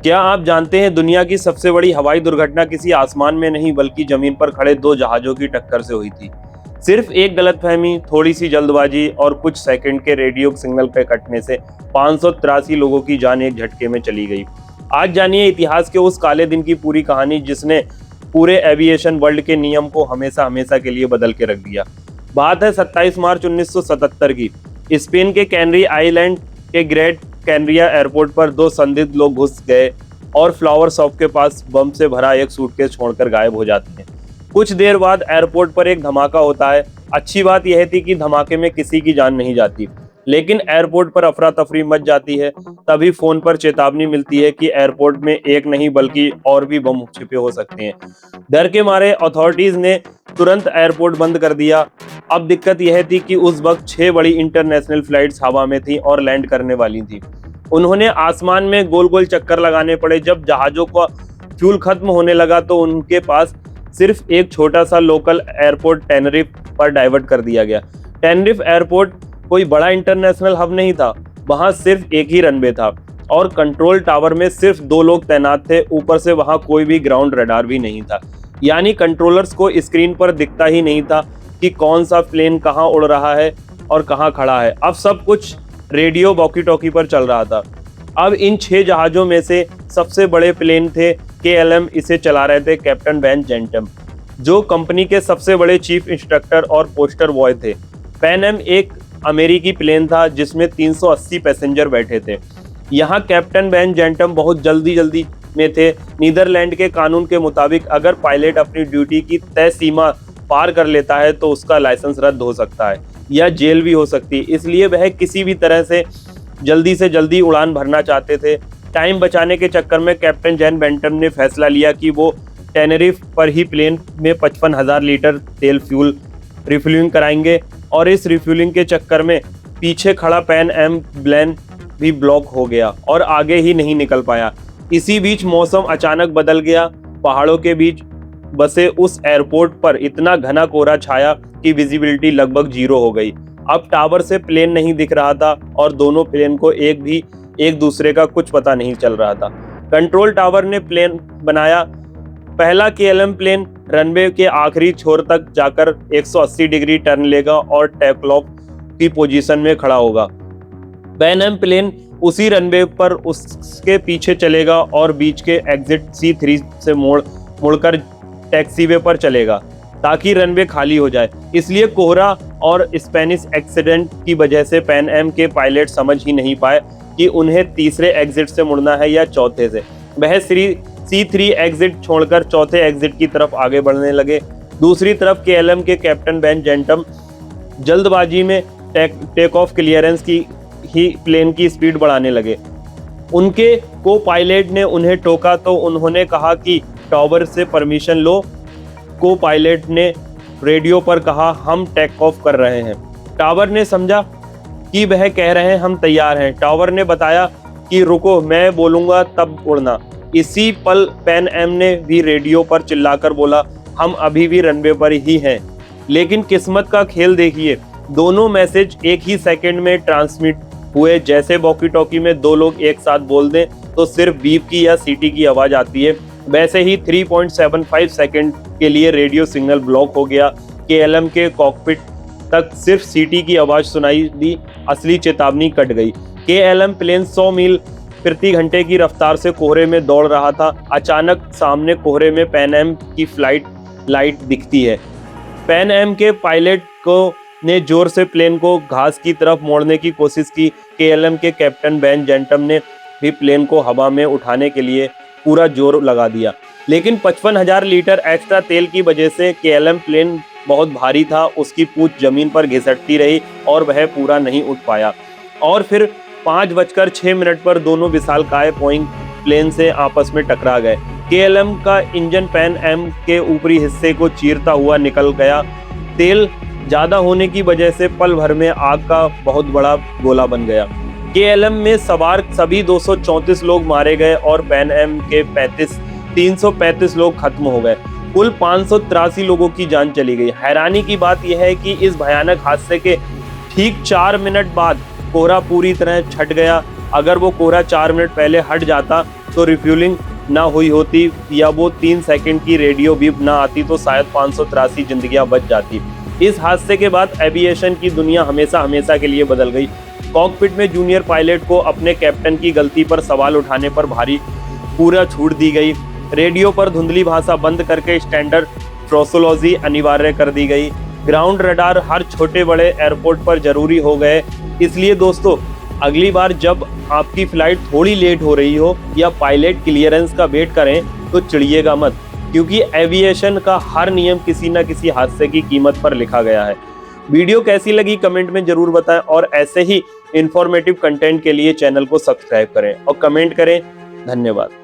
क्या आप जानते हैं दुनिया की सबसे बड़ी हवाई दुर्घटना किसी आसमान में नहीं बल्कि जमीन पर खड़े दो जहाजों की टक्कर से हुई थी। सिर्फ एक गलतफहमी, थोड़ी सी जल्दबाजी और कुछ सेकंड के रेडियो सिग्नल पे कटने से 583 लोगों की जान एक झटके में चली गई। आज जानिए इतिहास के उस काले दिन की पूरी कहानी जिसने पूरे एविएशन वर्ल्ड के नियम को हमेशा हमेशा के लिए बदल के रख दिया। बात है 27 मार्च 1977 की। स्पेन के कैनरी आइलैंड के ग्रेट कैनरिया एयरपोर्ट पर दो संदिग्ध लोग घुस गए और फ्लावर शॉप के पास बम से भरा एक सूटकेस छोड़कर गायब हो जाते हैं। कुछ देर बाद एयरपोर्ट पर एक धमाका होता है। अच्छी बात यह थी कि धमाके में किसी की जान नहीं जाती, लेकिन एयरपोर्ट पर अफरा तफरी मच जाती है। तभी फोन पर चेतावनी मिलती है कि एयरपोर्ट में एक नहीं बल्कि और भी बम छिपे हो सकते हैं। डर के मारे अथॉरिटीज ने तुरंत एयरपोर्ट बंद कर दिया। अब दिक्कत यह थी कि उस वक्त 6 बड़ी इंटरनेशनल फ्लाइट्स हवा में थी और लैंड करने वाली थी। उन्होंने आसमान में गोल गोल चक्कर लगाने पड़े। जब जहाजों का फ्यूल खत्म होने लगा तो उनके पास सिर्फ एक छोटा सा लोकल एयरपोर्ट टेनरिफ पर डाइवर्ट कर दिया गया। टेनरिफ एयरपोर्ट कोई बड़ा इंटरनेशनल हब नहीं था, वहां सिर्फ एक ही रनवे था और कंट्रोल टावर में सिर्फ 2 लोग तैनात थे। ऊपर से वहां कोई भी ग्राउंड रडार भी नहीं था, यानी कंट्रोलर्स को स्क्रीन पर दिखता ही नहीं था कि कौन सा प्लेन कहां उड़ रहा है और कहां खड़ा है। अब सब कुछ रेडियो वॉकी टॉकी पर चल रहा था। अब इन 6 जहाजों में से सबसे बड़े प्लेन थे KLM। इसे चला रहे थे कैप्टन वैन जेंटम, जो कंपनी के सबसे बड़े चीफ इंस्ट्रक्टर और पोस्टर बॉय थे। पैन एम एक अमेरिकी प्लेन था जिसमें 380 पैसेंजर बैठे थे। यहाँ कैप्टन वैन जेंटम बहुत जल्दी में थे। नीदरलैंड के कानून के मुताबिक अगर पायलट अपनी ड्यूटी की तय सीमा पार कर लेता है तो उसका लाइसेंस रद्द हो सकता है या जेल भी हो सकती है। इसलिए वह किसी भी तरह से जल्दी उड़ान भरना चाहते थे। टाइम बचाने के चक्कर में कैप्टन जैन बेंटम ने फैसला लिया कि वो टेनरिफ पर ही प्लेन में 55,000 लीटर तेल फ्यूल रिफ्यूलिंग कराएंगे और इस रिफ्यूलिंग के चक्कर में पीछे खड़ा पैन एम प्लेन भी ब्लॉक हो गया और आगे ही नहीं निकल पाया। इसी बीच मौसम अचानक बदल गया। पहाड़ों के बीच बसे उस एयरपोर्ट पर इतना घना कोहरा छाया कि विजिबिलिटी लगभग 0 हो गई। अब टावर से प्लेन नहीं दिख रहा था और दोनों प्लेन को एक दूसरे का कुछ पता नहीं चल रहा था। कंट्रोल टावर ने प्लेन बनाया। पहला KLM प्लेन रनवे के आखिरी छोर तक जाकर 180 डिग्री टर्न लेगा और टेक ऑफ की पोजीशन में खड़ा होगा। पैन एम प्लेन उसी रनवे पर उसके पीछे चलेगा और बीच के एग्जिट C3 से मुड़कर टैक्सीवे पर चलेगा ताकि रनवे खाली हो जाए। इसलिए कोहरा और स्पेनिश एक्सीडेंट की वजह से पैन एम के पायलट समझ ही नहीं पाए कि उन्हें तीसरे एग्जिट से मुड़ना है या चौथे से। वह C3 एग्जिट छोड़कर चौथे एग्जिट की तरफ आगे बढ़ने लगे। दूसरी तरफ KLM के कैप्टन वैन जेंटम जल्दबाजी में टेक ऑफ क्लियरेंस की ही प्लेन की स्पीड बढ़ाने लगे। उनके को पायलट ने उन्हें टोका तो उन्होंने कहा कि टावर से परमिशन लो। को पायलट ने रेडियो पर कहा, हम टेक ऑफ कर रहे हैं। टावर ने समझा कि वह कह रहे हैं हम तैयार हैं। टावर ने बताया कि रुको, मैं बोलूंगा तब उड़ना। इसी पल पैन एम ने भी रेडियो पर चिल्लाकर बोला, हम अभी भी रनवे पर ही हैं। लेकिन किस्मत का खेल देखिए, दोनों मैसेज एक ही सेकंड में ट्रांसमिट हुए। जैसे वॉकी टॉकी में 2 लोग एक साथ बोल दें तो सिर्फ बीप की या सीटी की आवाज आती है, वैसे ही 3.75 सेकंड के लिए रेडियो सिग्नल ब्लॉक हो गया। KLM के कॉकपिट तक सिर्फ सीटी की आवाज सुनाई दी। असली चेतावनी कट गई। KLM प्लेन 100 मील प्रति घंटे की रफ्तार से कोहरे में दौड़ रहा था। अचानक सामने कोहरे में पैन एम की फ्लाइट लाइट दिखती है। पैन एम के पायलट ने जोर से प्लेन को घास की तरफ मोड़ने की कोशिश की। KLM के कैप्टन वैन जेंटम ने भी प्लेन को हवा में उठाने के लिए पूरा जोर लगा दिया, लेकिन 55,000 लीटर एक्स्ट्रा तेल की वजह से KLM प्लेन बहुत भारी था। उसकी पूंछ जमीन पर घिसटती रही और वह पूरा नहीं उठ पाया। और फिर 5:06 पर दोनों विशालकाय बोइंग प्लेन से आपस में टकरा गए। KLM का इंजन पैन एम के ऊपरी हिस्से को चीरता हुआ निकल गया। तेल ज्यादा होने की वजह से पल भर में आग का बहुत बड़ा गोला बन गया। KLM में सवार सभी 234 लोग मारे गए और पैन एम के 335 लोग खत्म हो गए। कुल 583 लोगों की जान चली गई। हैरानी की बात यह है कि इस भयानक हादसे के ठीक 4 मिनट बाद कोहरा पूरी तरह छट गया। अगर वो कोहरा 4 मिनट पहले हट जाता तो रिफ्यूलिंग ना हुई होती या वो 3 सेकंड की रेडियो बीप ना आती तो शायद 583 जिंदगियां बच जाती। इस हादसे के बाद एविएशन की दुनिया हमेशा हमेशा के लिए बदल गई। कॉकपिट में जूनियर पायलट को अपने कैप्टन की गलती पर सवाल उठाने पर भारी पूरा छूट दी गई। रेडियो पर धुंधली भाषा बंद करके स्टैंडर्ड फ्रेज़ोलॉजी अनिवार्य कर दी गई। ग्राउंड रडार हर छोटे बड़े एयरपोर्ट पर जरूरी हो गए। इसलिए दोस्तों, अगली बार जब आपकी फ्लाइट थोड़ी लेट हो रही हो या पायलट क्लियरेंस का वेट करें तो चिढ़िएगा मत, क्योंकि एविएशन का हर नियम किसी न किसी हादसे की कीमत पर लिखा गया है। वीडियो कैसी लगी कमेंट में जरूर बताएं और ऐसे ही इंफॉर्मेटिव कंटेंट के लिए चैनल को सब्सक्राइब करें और कमेंट करें। धन्यवाद।